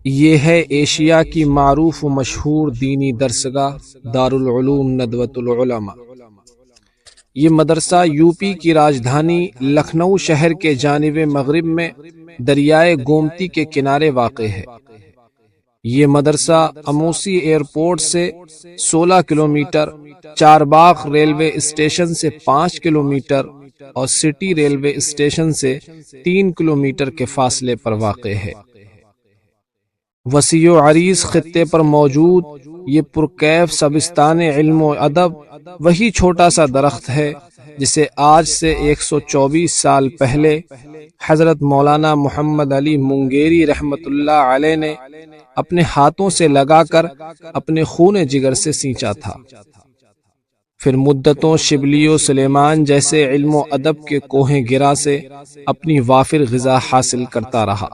یہ ہے ایشیا کی معروف و مشہور دینی درسگاہ دارالعلوم ندوۃ العلماء۔ یہ مدرسہ یو پی کی راجدھانی لکھنؤ شہر کے جانب مغرب میں دریائے گومتی کے کنارے واقع ہے۔ یہ مدرسہ اموسی ایئرپورٹ سے 16 کلومیٹر، چارباغ ریلوے اسٹیشن سے 5 کلومیٹر اور سٹی ریلوے اسٹیشن سے 3 کلومیٹر کے فاصلے پر واقع ہے۔ وسیع و عریض خطے پر موجود یہ پرکیف سبستان علم و ادب وہی چھوٹا سا درخت ہے جسے آج سے 124 سال پہلے حضرت مولانا محمد علی منگیری رحمت اللہ علیہ نے اپنے ہاتھوں سے لگا کر اپنے خون جگر سے سینچا تھا۔ پھر مدتوں شبلی و سلیمان جیسے علم و ادب کے کوہ گرا سے اپنی وافر غذا حاصل کرتا رہا۔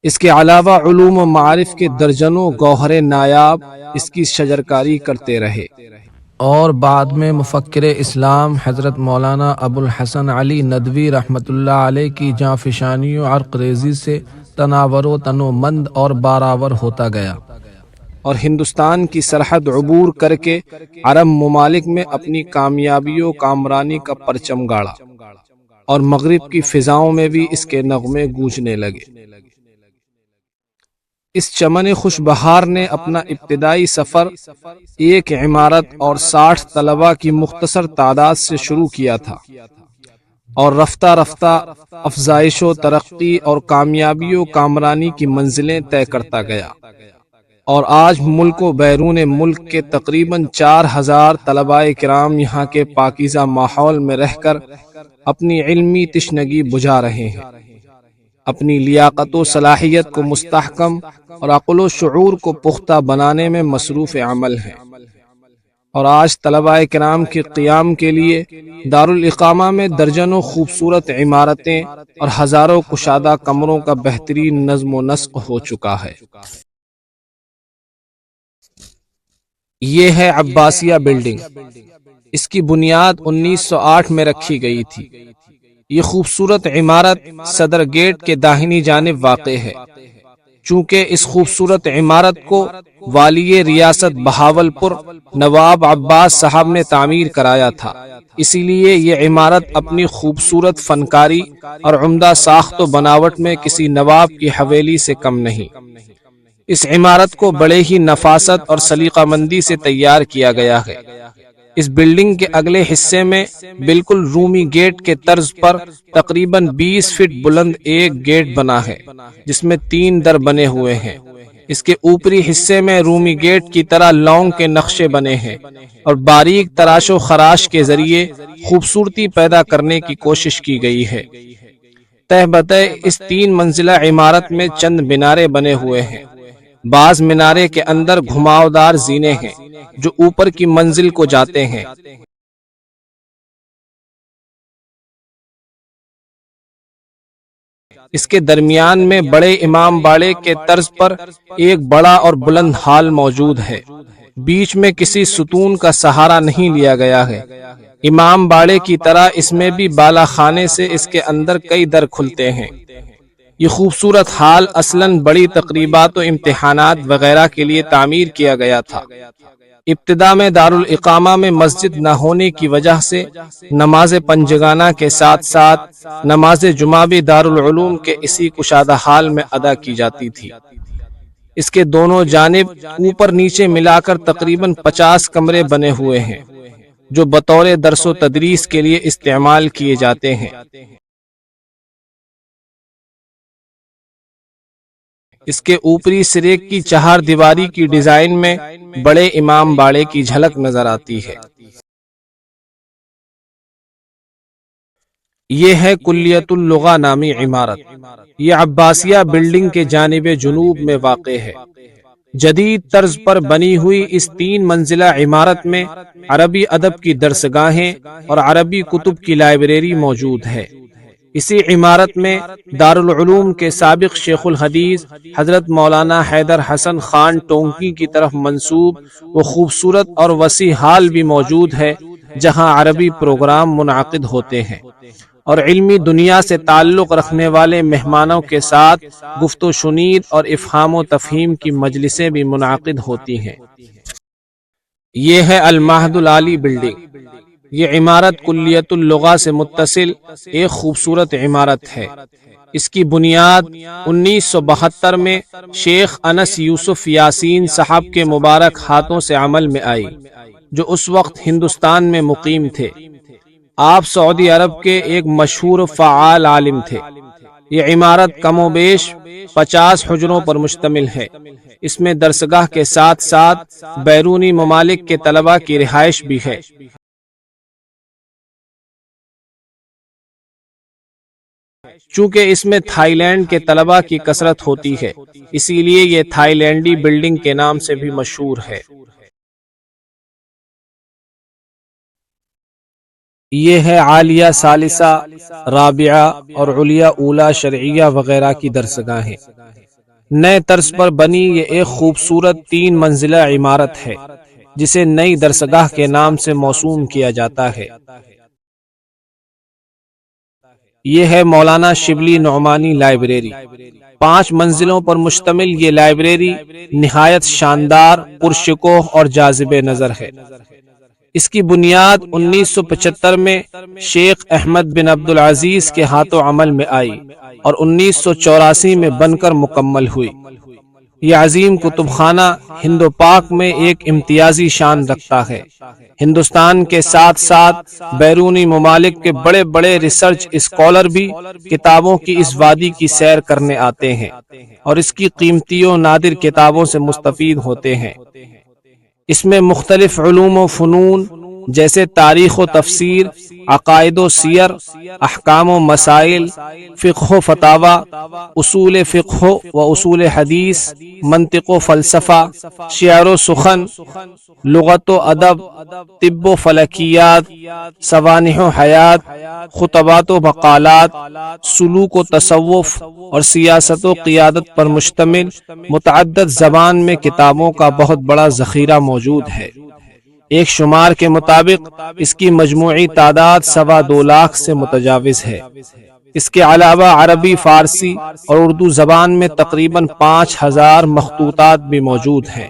اس کے علاوہ علوم و معارف کے درجنوں گوہر نایاب اس کی شجرکاری کرتے رہے، اور بعد میں مفکر اسلام حضرت مولانا ابو الحسن علی ندوی رحمت اللہ علیہ کی جانفشانی و عرق ریزی سے تناور و تنومند اور باراور ہوتا گیا، اور ہندوستان کی سرحد عبور کر کے عرب ممالک میں اپنی کامیابی و کامرانی کا پرچم گاڑا، اور مغرب کی فضاؤں میں بھی اس کے نغمے گونجنے لگے۔ اس چمن خوش بہار نے اپنا ابتدائی سفر ایک عمارت اور 60 طلباء کی مختصر تعداد سے شروع کیا تھا، اور رفتہ رفتہ افزائش و ترقی اور کامیابی و کامرانی کی منزلیں طے کرتا گیا، اور آج ملک و بیرون ملک کے تقریباً 4000 طلباء کرام یہاں کے پاکیزہ ماحول میں رہ کر اپنی علمی تشنگی بجھا رہے ہیں، اپنی لیاقت و صلاحیت کو مستحکم اور عقل و شعور کو پختہ بنانے میں مصروف عمل ہیں۔ اور آج طلباء کرام کے قیام کے لیے دارالاقامہ میں درجنوں خوبصورت عمارتیں اور ہزاروں کشادہ کمروں کا بہترین نظم و نسق ہو چکا ہے۔ یہ ہے عباسیہ بلڈنگ۔ اس کی بنیاد 1908 میں رکھی گئی تھی۔ یہ خوبصورت عمارت صدر گیٹ کے داہنی جانب واقع ہے۔ چونکہ اس خوبصورت عمارت کو والی ریاست بہاولپور نواب عباس صاحب نے تعمیر کرایا تھا، اسی لیے یہ عمارت اپنی خوبصورت فنکاری اور عمدہ ساخت و بناوٹ میں کسی نواب کی حویلی سے کم نہیں۔ اس عمارت کو بڑے ہی نفاست اور سلیقہ مندی سے تیار کیا گیا ہے۔ اس بلڈنگ کے اگلے حصے میں بالکل رومی گیٹ کے طرز پر تقریباً 20 فٹ بلند ایک گیٹ بنا ہے، جس میں 3 در بنے ہوئے ہیں۔ اس کے اوپری حصے میں رومی گیٹ کی طرح لونگ کے نقشے بنے ہیں، اور باریک تراش و خراش کے ذریعے خوبصورتی پیدا کرنے کی کوشش کی گئی ہے۔ تہ بتہ اس 3 منزلہ عمارت میں چند مینارے بنے ہوئے ہیں۔ بعض مینارے کے اندر گھماؤدار زینے ہیں جو اوپر کی منزل کو جاتے ہیں۔ اس کے درمیان میں بڑے امام باڑے کے طرز پر ایک بڑا اور بلند ہال موجود ہے۔ بیچ میں کسی ستون کا سہارا نہیں لیا گیا ہے۔ امام باڑے کی طرح اس میں بھی بالا خانے سے اس کے اندر کئی در کھلتے ہیں۔ یہ خوبصورت ہال اصلاً بڑی تقریبات و امتحانات وغیرہ کے لیے تعمیر کیا گیا تھا۔ ابتدا میں دارالاقامہ میں مسجد نہ ہونے کی وجہ سے نماز پنجگانہ کے ساتھ ساتھ نماز جمعہ بھی دارالعلوم کے اسی کشادہ حال میں ادا کی جاتی تھی۔ اس کے دونوں جانب اوپر نیچے ملا کر تقریباً 50 کمرے بنے ہوئے ہیں جو بطور درس و تدریس کے لیے استعمال کیے جاتے ہیں۔ اس کے اوپری سرے کی 4 دیواری کی ڈیزائن میں بڑے امام باڑے کی جھلک نظر آتی ہے۔ یہ ہے کلیت اللغہ نامی عمارت۔ یہ عباسیہ بلڈنگ کے جانب جنوب میں واقع ہے۔ جدید طرز پر بنی ہوئی اس 3 منزلہ عمارت میں عربی ادب کی درسگاہیں اور عربی کتب کی لائبریری موجود ہے۔ اسی عمارت میں دارالعلوم کے سابق شیخ الحدیث حضرت مولانا حیدر حسن خان ٹونکی کی طرف منسوب وہ خوبصورت اور وسیع ہال بھی موجود ہے جہاں عربی پروگرام منعقد ہوتے ہیں، اور علمی دنیا سے تعلق رکھنے والے مہمانوں کے ساتھ گفت و شنید اور افہام و تفہیم کی مجلسیں بھی منعقد ہوتی ہیں۔ یہ ہے المعہد العالی بلڈنگ۔ یہ عمارت کلیت اللغہ سے متصل ایک خوبصورت عمارت ہے۔ اس کی بنیاد 1972 میں شیخ انس یوسف یاسین صاحب کے مبارک ہاتھوں سے عمل میں آئی، جو اس وقت ہندوستان میں مقیم تھے۔ آپ سعودی عرب کے ایک مشہور فعال عالم تھے۔ یہ عمارت کم و بیش 50 حجروں پر مشتمل ہے۔ اس میں درسگاہ کے ساتھ ساتھ بیرونی ممالک کے طلباء کی رہائش بھی ہے۔ چونکہ اس میں تھائی لینڈ کے طلباء کی کثرت ہوتی ہے، اسی لیے یہ تھائی لینڈی بلڈنگ کے نام سے بھی مشہور ہے۔ یہ ہے عالیہ ثالثہ، رابعہ اور علیہ اولی شرعیہ وغیرہ کی درسگاہیں۔ نئے طرز پر بنی یہ ایک خوبصورت 3 منزلہ عمارت ہے، جسے نئی درسگاہ کے نام سے موسوم کیا جاتا ہے۔ یہ ہے مولانا شبلی نعمانی لائبریری۔ 5 منزلوں پر مشتمل یہ لائبریری نہایت شاندار، پرشکوہ اور جاذب نظر ہے۔ اس کی بنیاد 1975 میں شیخ احمد بن عبدالعزیز کے ہاتھوں عمل میں آئی اور 1984 میں بن کر مکمل ہوئی۔ یہ عظیم کتب خانہ ہند و پاک میں ایک امتیازی شان رکھتا ہے۔ ہندوستان کے ساتھ ساتھ بیرونی ممالک کے بڑے بڑے ریسرچ اسکالر بھی کتابوں کی اس وادی کی سیر کرنے آتے ہیں اور اس کی قیمتی و نادر کتابوں سے مستفید ہوتے ہیں۔ اس میں مختلف علوم و فنون جیسے تاریخ و تفسیر، عقائد و سیر، احکام و مسائل، فقہ و فتاوی، اصول فقہ و اصول حدیث، منطق و فلسفہ، شعر و سخن، لغت و ادب، طب و فلکیات، سوانح و حیات، خطبات و مقالات، سلوک و تصوف اور سیاست و قیادت پر مشتمل متعدد زبان میں کتابوں کا بہت بڑا ذخیرہ موجود ہے۔ ایک شمار کے مطابق اس کی مجموعی تعداد 2.25 لاکھ سے متجاوز ہے۔ اس کے علاوہ عربی، فارسی اور اردو زبان میں تقریباً 5000 مخطوطات بھی موجود ہیں۔